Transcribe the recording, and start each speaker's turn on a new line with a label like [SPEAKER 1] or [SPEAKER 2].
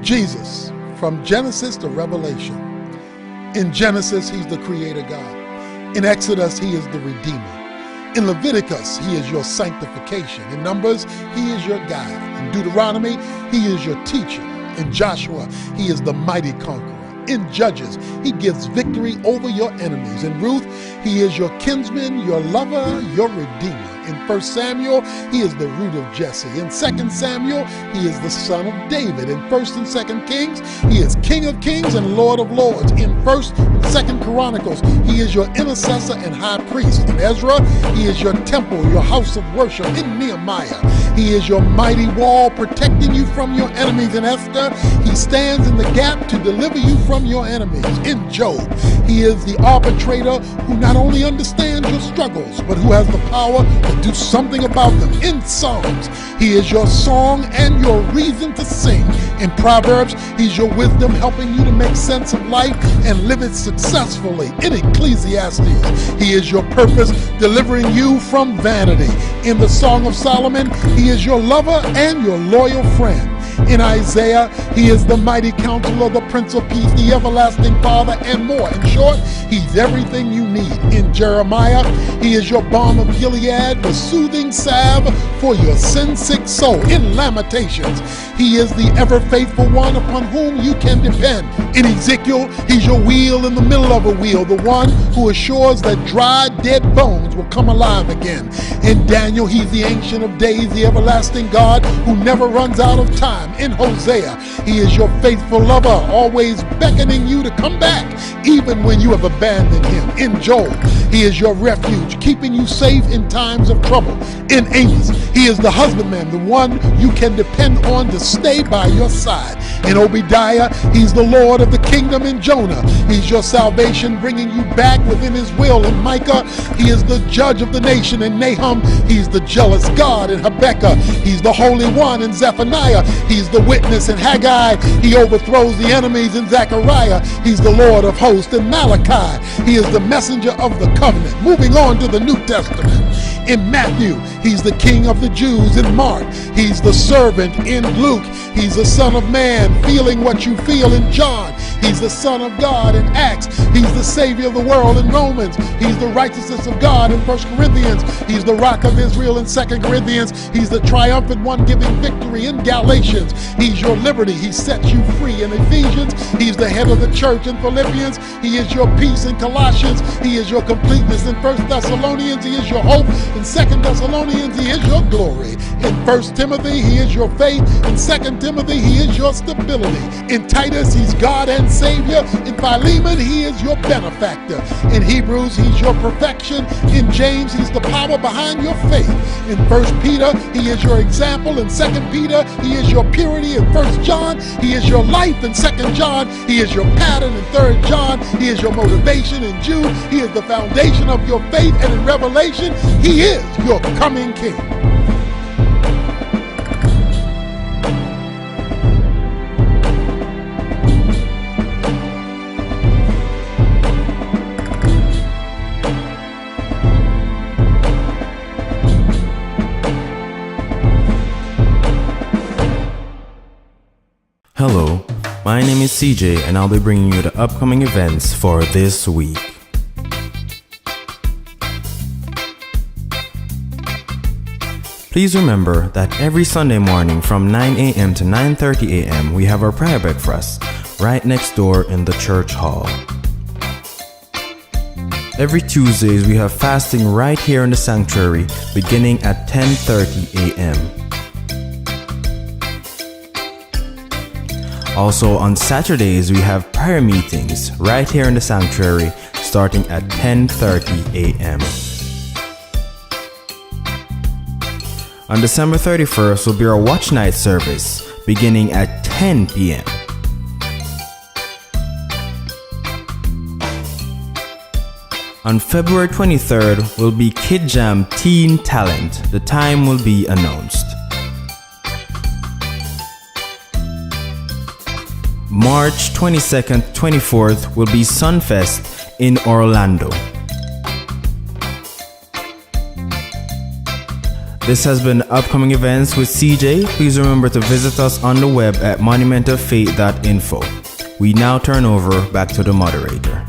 [SPEAKER 1] Jesus, from Genesis to Revelation. In Genesis, he's the creator God. In Exodus, he is the redeemer. In Leviticus, he is your sanctification. In Numbers, he is your guide. In Deuteronomy, he is your teacher. In Joshua, he is the mighty conqueror. In Judges, he gives victory over your enemies. In Ruth, he is your kinsman, your lover, your redeemer. In 1 Samuel, he is the root of Jesse. In 2 Samuel, he is the son of David. In 1 and 2 Kings, he is King of Kings and Lord of Lords. In 1 and 2 Chronicles, he is your intercessor and high priest. In Ezra, he is your temple, your house of worship. In Nehemiah, he is your mighty wall protecting you from your enemies. In Esther, he stands in the gap to deliver you from your enemies. In Job, he is the arbitrator who not only understands your struggles, but who has the power to do something about them. In Psalms, he is your song and your reason to sing. In Proverbs, he's your wisdom helping you to make sense of life and live it successfully. In Ecclesiastes, he is your purpose delivering you from vanity. In the Song of Solomon, he is your lover and your loyal friend. In Isaiah, he is the mighty counselor, the Prince of Peace, the everlasting Father, and more. In short, he's everything you need. In Jeremiah, he is your balm of Gilead, the soothing salve for your sin-sick soul. In Lamentations, he is the ever-faithful one upon whom you can depend. In Ezekiel, he's your wheel in the middle of a wheel, the one who assures that dry, dead bones will come alive again. In Daniel, he's the Ancient of Days, the everlasting God who never runs out of time. In Hosea, he is your faithful lover, always beckoning you to come back, even when you have abandoned him. In Joel, he is your refuge, keeping you safe in times of trouble. In Amos, he is the husbandman, the one you can depend on to stay by your side. In Obadiah, he's the Lord of the kingdom. In Jonah, he's your salvation, bringing you back within his will. In Micah, he is the judge of the nation. In Nahum, he's the jealous God. In Habakkuk, he's the Holy One. In Zephaniah, he's the witness. In Haggai, he overthrows the enemies. In Zechariah, he's the Lord of hosts. In Malachi, he is the messenger of the covenant. Moving on to the New Testament. In Matthew, he's the King of the Jews. In Mark, he's the servant. In Luke, he's the Son of Man, feeling what you feel. In John, he's the Son of God. In Acts, he's the Savior of the world. In Romans, he's the righteousness of God. In 1 Corinthians, he's the Rock of Israel. In 2 Corinthians, he's the triumphant one giving victory. In Galatians, he's your liberty. He sets you free. In Ephesians, he's the head of the church. In Philippians, he is your peace. In Colossians, he is your completeness. In 1 Thessalonians, he is your hope. In 2 Thessalonians, he is your glory. In 1 Timothy, he is your faith. In 2 Timothy, he is your stability. In Titus, he's God and Savior. In Philemon, he is your benefactor. In Hebrews, he's your perfection. In James, he's the power behind your faith. In 1 Peter, he is your example. In 2 Peter, he is your purity. In 1 John, he is your life. In 2 John, he is your pattern. In 3 John, he is your motivation. In Jude, he is the foundation of your faith. And in Revelation, he is your coming King.
[SPEAKER 2] Hello, my name is CJ and I'll be bringing you the upcoming events for this week. Please remember that every Sunday morning from 9 a.m. to 9:30 a.m. we have our prayer breakfast right next door in the church hall. Every Tuesdays we have fasting right here in the sanctuary beginning at 10:30 a.m. Also on Saturdays we have prayer meetings right here in the sanctuary starting at 10:30 a.m. On December 31st will be our watch night service beginning at 10 p.m. On February 23rd will be Kid Jam Teen Talent. The time will be announced. March 22nd, 24th will be Sunfest in Orlando. This has been Upcoming Events with CJ. Please remember to visit us on the web at monumentoffaith.info. We now turn over back to the moderator.